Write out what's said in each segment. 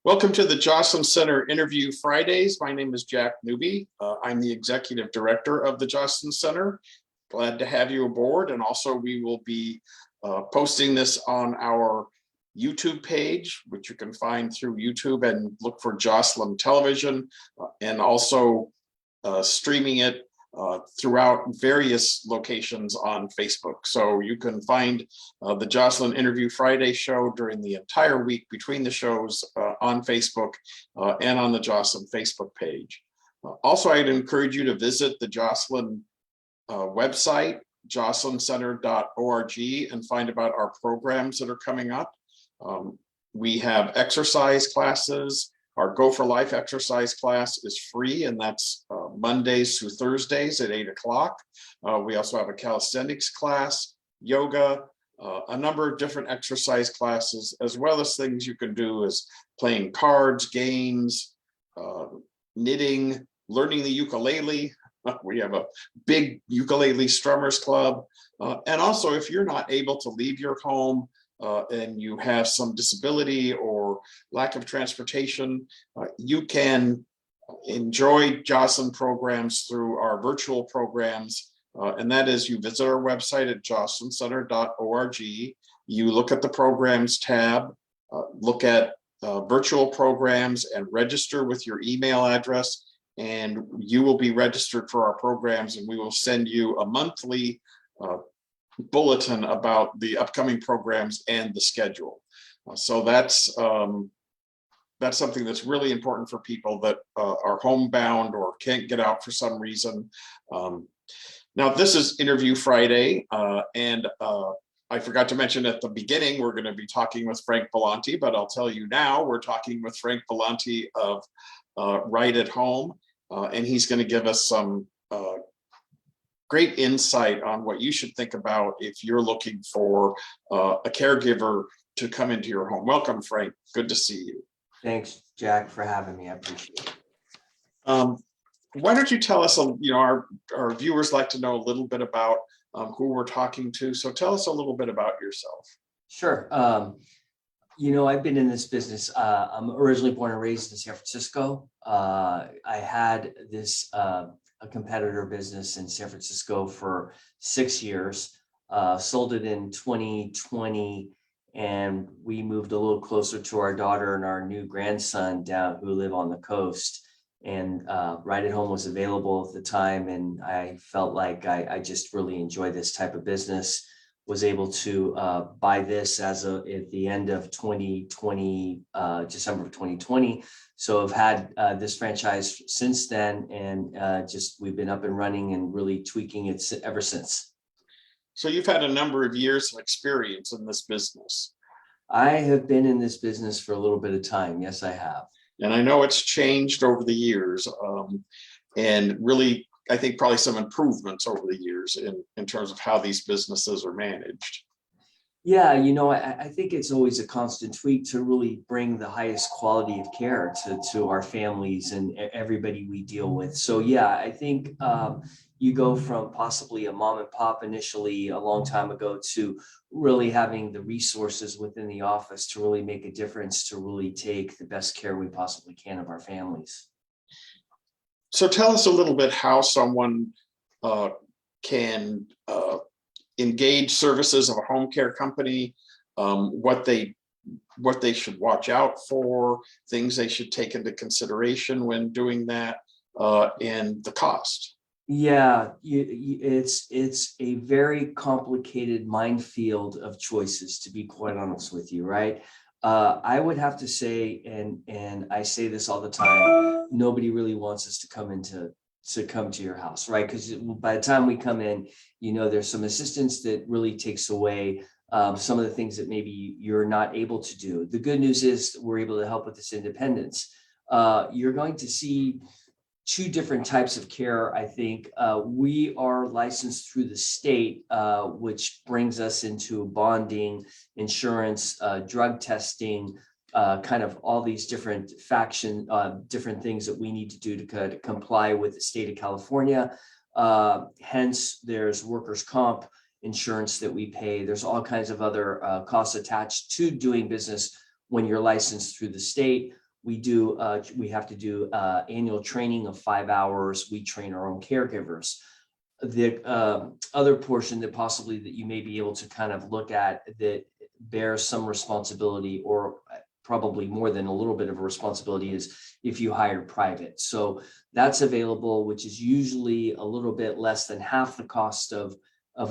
Welcome to the Jocelyn Center Interview Fridays. My name is Jack Newby. I'm the Executive Director of the Jocelyn Center. Glad to have you aboard. And also we will be posting this on our YouTube page, which you can find through YouTube and look for Jocelyn Television, and also streaming it throughout various locations on Facebook. So you can find the Jocelyn Interview Friday show during the entire week between the shows on Facebook and on the Jocelyn Facebook page. Also, I'd encourage you to visit the Jocelyn website, jocelyncenter.org, and find about our programs that are coming up. We have exercise classes. Our Go for Life exercise class is free, and that's Mondays through Thursdays at 8 o'clock. We also have a calisthenics class, yoga, a number of different exercise classes, as well as things you can do as playing cards, games, knitting, learning the ukulele. We have a big ukulele strummers club. And also, if you're not able to leave your home and you have some disability or lack of transportation, you can enjoy Jocelyn programs through our virtual programs. And that is, you visit our website at jocelyncenter.org. You look at the programs tab, look at virtual programs and register with your email address. And you will be registered for our programs, and we will send you a monthly bulletin about the upcoming programs and the schedule. So that's something that's really important for people that are homebound or can't get out for some reason. Now, this is Interview Friday, and I forgot to mention at the beginning, we're going to be talking with Frank Billante, but I'll tell you now, we're talking with Frank Billante of Right at Home, and he's going to give us some great insight on what you should think about if you're looking for a caregiver to come into your home. Welcome, Frank. Good to see you. Thanks, Jack, for having me. I appreciate it. Why don't you tell us, our viewers like to know a little bit about who we're talking to. So tell us a little bit about yourself. Sure. I've been in this business. I'm originally born and raised in San Francisco. I had this a competitor business in San Francisco for 6 years, sold it in 2020, and we moved a little closer to our daughter and our new grandson down who live on the coast. And Right at Home was available at the time, and I felt like I just really enjoy this type of business. Was able to buy this at the end of 2020, December of 2020. So I've had this franchise since then, and we've been up and running and really tweaking it ever since. So you've had a number of years of experience in this business. I have been in this business for a little bit of time. Yes, I have. And I know it's changed over the years, and really, I think probably some improvements over the years in terms of how these businesses are managed. Yeah, I think it's always a constant tweak to really bring the highest quality of care to our families and everybody we deal with. So yeah, I think you go from possibly a mom and pop initially a long time ago to really having the resources within the office to really make a difference, to really take the best care we possibly can of our families. So tell us a little bit how someone can engage services of a home care company, what they should watch out for, things they should take into consideration when doing that, and the cost. Yeah, it's a very complicated minefield of choices, to be quite honest with you, right? I would have to say, and I say this all the time, nobody really wants us to come to your house, right? Because by the time we come in, there's some assistance that really takes away some of the things that maybe you're not able to do. The good news is we're able to help with this independence. You're going to see two different types of care, I think. We are licensed through the state, which brings us into bonding, insurance, drug testing, kind of all these different different things that we need to do to comply with the state of California. Hence, there's workers' comp insurance that we pay. There's all kinds of other costs attached to doing business when you're licensed through the state. we have to do annual training of 5 hours. We train our own caregivers. The other portion that possibly that you may be able to kind of look at that bears some responsibility, or probably more than a little bit of a responsibility, is if you hire private. So that's available, which is usually a little bit less than half the cost of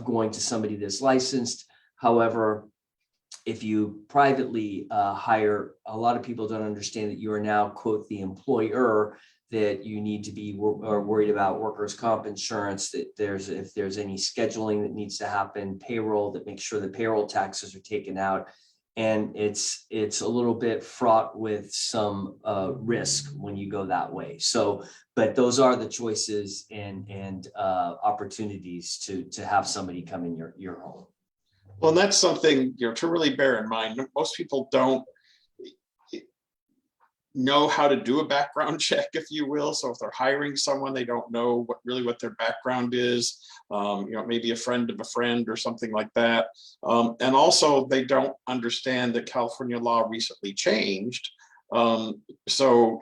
going to somebody that's licensed. However, if you privately hire, a lot of people don't understand that you are now, quote, the employer, that you need to be worried about workers' comp insurance, that if there's any scheduling that needs to happen, payroll, that makes sure the payroll taxes are taken out. And it's a little bit fraught with some risk when you go that way. So, but those are the choices and opportunities to have somebody come in your home. Well, and that's something, to really bear in mind. Most people don't know how to do a background check, if you will. So if they're hiring someone, they don't know what their background is. Maybe a friend of a friend or something like that. And also they don't understand that California law recently changed. So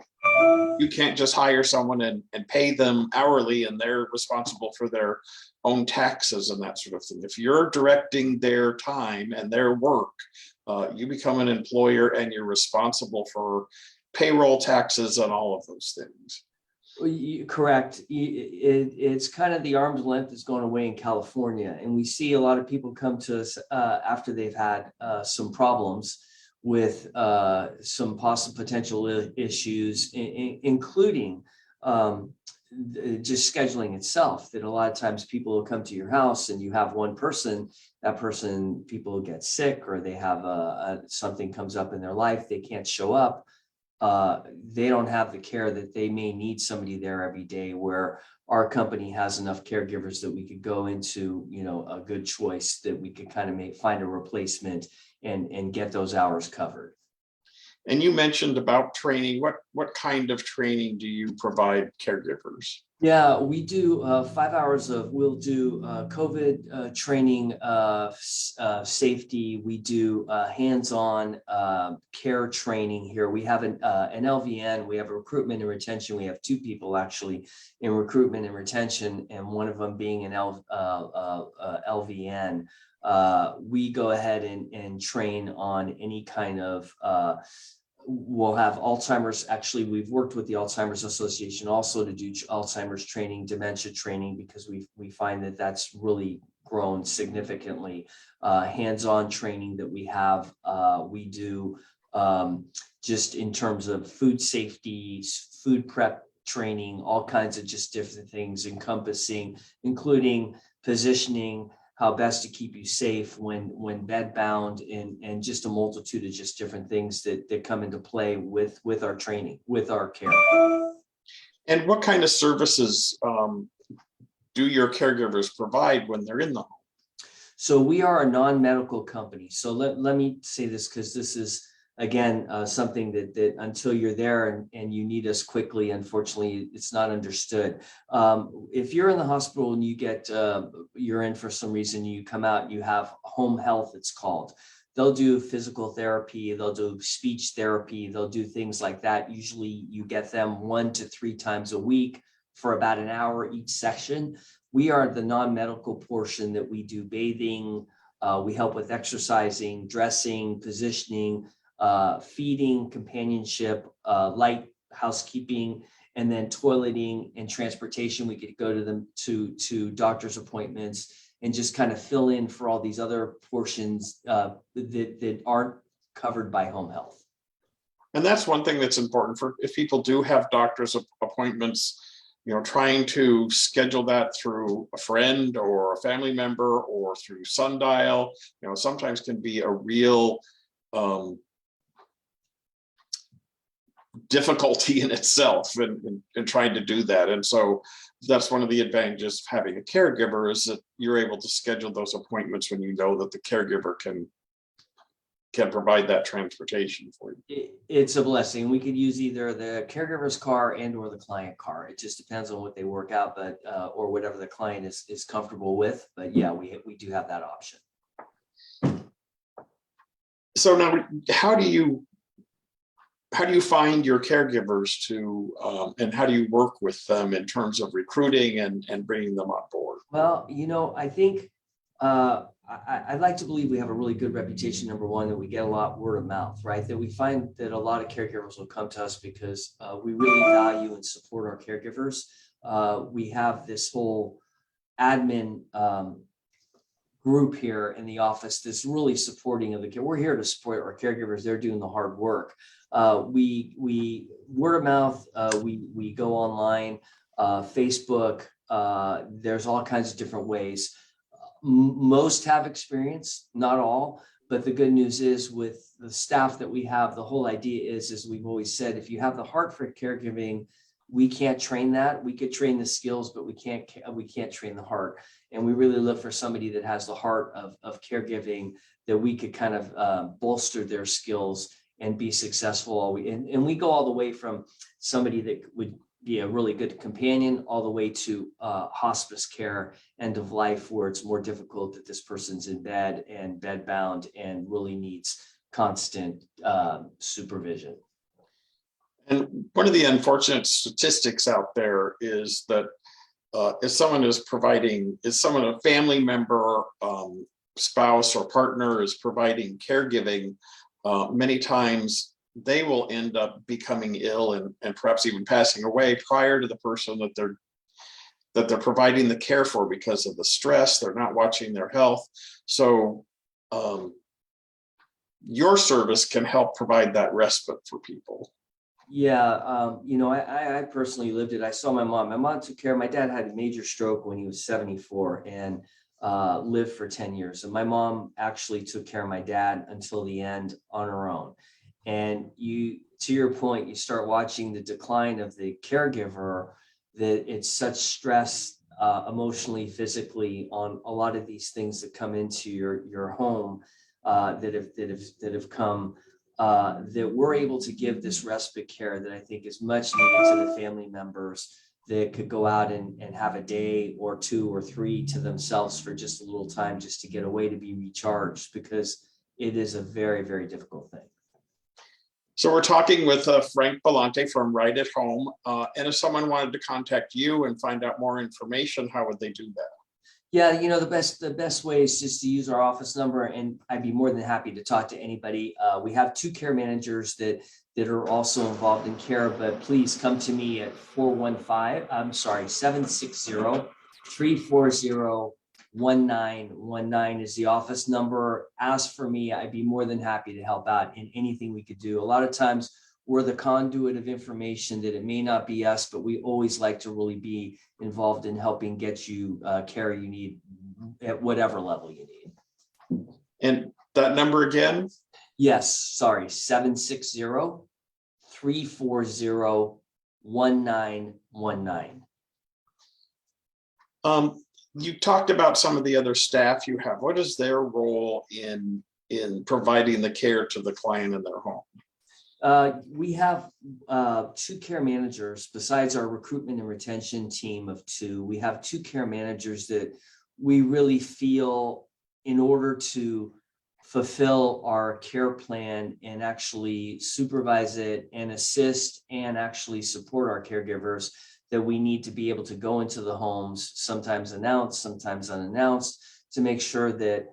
you can't just hire someone and pay them hourly and they're responsible for their own taxes and that sort of thing. If you're directing their time and their work, you become an employer and you're responsible for payroll, taxes, and all of those things. Correct. It's kind of the arm's length is going away in California. And we see a lot of people come to us after they've had some problems with some possible potential issues, including just scheduling itself. That a lot of times people will come to your house and you have one person, people get sick, or they have something comes up in their life, they can't show up. They don't have the care that they may need somebody there every day, where our company has enough caregivers that we could go into, a good choice that we could kind of find a replacement and get those hours covered. And you mentioned about training. What kind of training do you provide caregivers? Yeah, we do 5 hours we'll do COVID training, safety. We do hands-on care training here. We have an LVN, we have a recruitment and retention. We have 2 people actually in recruitment and retention, and one of them being an LVN. We go ahead and train on any kind of we'll have Alzheimer's. Actually, we've worked with the Alzheimer's Association also to do Alzheimer's training, dementia training, because we find that that's really grown significantly. Hands-on training that we have, we do just in terms of food safety, food prep training, all kinds of just different things including positioning, how best to keep you safe when bed bound, and just a multitude of just different things that come into play with our training, with our care. And what kind of services do your caregivers provide when they're in the home? So we are a non-medical company. So let me say this, because this is, again, something that until you're there and you need us quickly, unfortunately, it's not understood. If you're in the hospital and you're in for some reason, you come out, you have home health, it's called. They'll do physical therapy, they'll do speech therapy, they'll do things like that. Usually you get them 1 to 3 times a week for about an hour each session. We are the non-medical portion that we do bathing, we help with exercising, dressing, positioning, feeding, companionship, light housekeeping, and then toileting and transportation. We could go to them to doctor's appointments and just kind of fill in for all these other portions that aren't covered by home health. And that's one thing that's important for if people do have doctor's appointments, trying to schedule that through a friend or a family member or through Sundial, sometimes can be a real difficulty in itself in trying to do that. And so that's one of the advantages of having a caregiver, is that you're able to schedule those appointments when you know that the caregiver can provide that transportation for you. It's a blessing. We could use either the caregiver's car and or the client car. It just depends on what they work out, but or whatever the client is comfortable with. But yeah, we do have that option. So now, how do you how do you find your caregivers and how do you work with them in terms of recruiting and bringing them on board? Well, I think I'd like to believe we have a really good reputation. Number one, that we get a lot word of mouth, right? That we find that a lot of caregivers will come to us because we really value and support our caregivers. We have this whole admin group here in the office that's really supporting of the care. We're here to support our caregivers. They're doing the hard work. We word of mouth. We go online, Facebook. There's all kinds of different ways. Most have experience, not all. But the good news is with the staff that we have, the whole idea is, as we've always said, if you have the heart for caregiving, we can't train that. We could train the skills, but we can't train the heart. And we really look for somebody that has the heart of caregiving, that we could kind of bolster their skills and be successful. And we go all the way from somebody that would be a really good companion all the way to hospice care, end of life, where it's more difficult, that this person's in bed and bed bound and really needs constant supervision. And one of the unfortunate statistics out there is that if someone a family member, spouse or partner is providing caregiving, many times they will end up becoming ill and perhaps even passing away prior to the person that they're providing the care for, because of the stress. They're not watching their health. So your service can help provide that respite for people. Yeah, I personally lived it. I saw my mom. My mom took care. My dad had a major stroke when he was 74 and lived for 10 years. And my mom actually took care of my dad until the end on her own. And to your point, you start watching the decline of the caregiver, that it's such stress emotionally, physically, on a lot of these things that come into your home that have come. That we're able to give this respite care that I think is much needed to the family members that could go out and have a day or two or three to themselves for just a little time, just to get away, to be recharged, because it is a very, very difficult thing. So we're talking with Frank Billante from Right at Home. And if someone wanted to contact you and find out more information, how would they do that? Yeah, the best way is just to use our office number, and I'd be more than happy to talk to anybody. We have 2 care managers that are also involved in care, but please come to me at 760-340-1919 is the office number. Ask for me. I'd be more than happy to help out in anything we could do. A lot of times we're the conduit of information, that it may not be us, but we always like to really be involved in helping get you care you need at whatever level you need. And that number again? Yes, sorry, 760-340-1919. You talked about some of the other staff you have. What is their role in providing the care to the client in their home? We have 2 care managers besides our recruitment and retention team of 2. We have 2 care managers that we really feel, in order to fulfill our care plan and actually supervise it and assist and actually support our caregivers, that we need to be able to go into the homes, sometimes announced, sometimes unannounced, to make sure that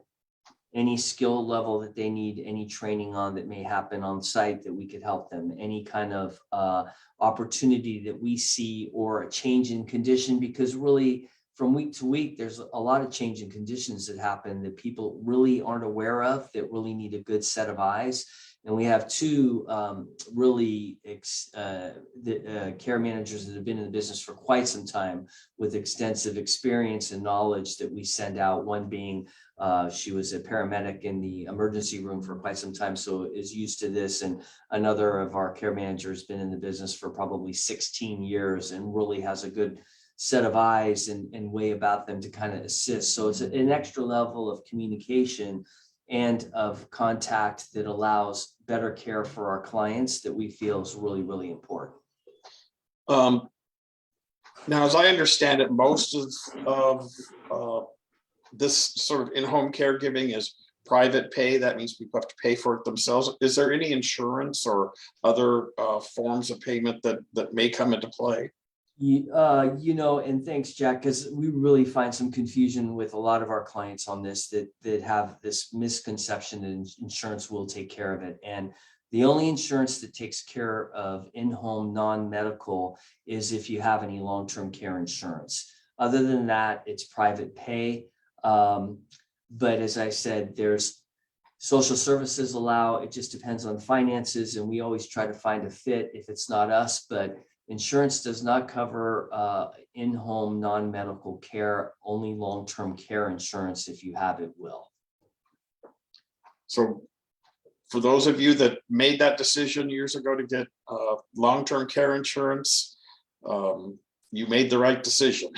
any skill level that they need, any training on that may happen on site, that we could help them, any kind of opportunity that we see, or a change in condition, because really from week to week, there's a lot of change in conditions that happen that people really aren't aware of, that really need a good set of eyes. And we have 2 care managers that have been in the business for quite some time, with extensive experience and knowledge, that we send out. One being, she was a paramedic in the emergency room for quite some time, so is used to this. And another of our care managers has been in the business for probably 16 years and really has a good set of eyes and way about them to kind of assist. So it's an extra level of communication and of contact that allows better care for our clients, that we feel is really, really important. Now, as I understand it, most of this sort of in-home caregiving is private pay, that means people have to pay for it themselves. Is there any insurance or other forms of payment that may come into play? And thanks, Jack, because we really find some confusion with a lot of our clients on this that have this misconception that insurance will take care of it. And the only insurance that takes care of in-home non-medical is if you have any long-term care insurance. Other than that, it's private pay. But as I said, there's social services allow, it just depends on finances, and we always try to find a fit if it's not us, but insurance does not cover in-home non-medical care, only long-term care insurance, if you have it, will. So for those of you that made that decision years ago to get long-term care insurance, you made the right decision.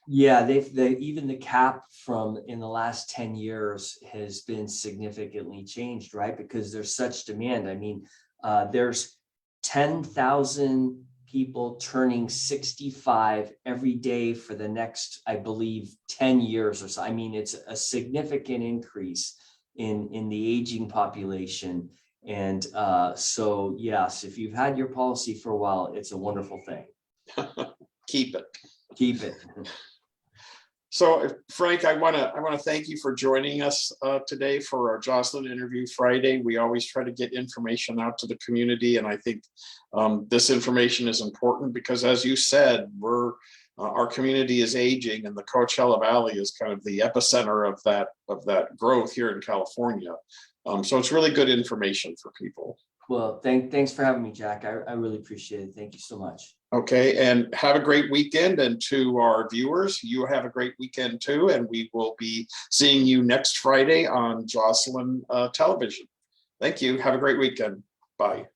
Yeah, they even the cap from in the last 10 years has been significantly changed, right? Because there's such demand. I mean, there's 10,000 people turning 65 every day for the next, I believe, 10 years or so. I mean, it's a significant increase in the aging population. And so, yes, if you've had your policy for a while, it's a wonderful thing. Keep it. Keep it. So, Frank, I want to thank you for joining us today for our Jocelyn Interview Friday. We always try to get information out to the community, and I think this information is important because, as you said, our community is aging, and the Coachella Valley is kind of the epicenter of that growth here in California. So it's really good information for people. Well, thanks for having me, Jack. I really appreciate it. Thank you so much. Okay, and have a great weekend. And to our viewers, you have a great weekend too. And we will be seeing you next Friday on Jocelyn Television. Thank you. Have a great weekend. Bye.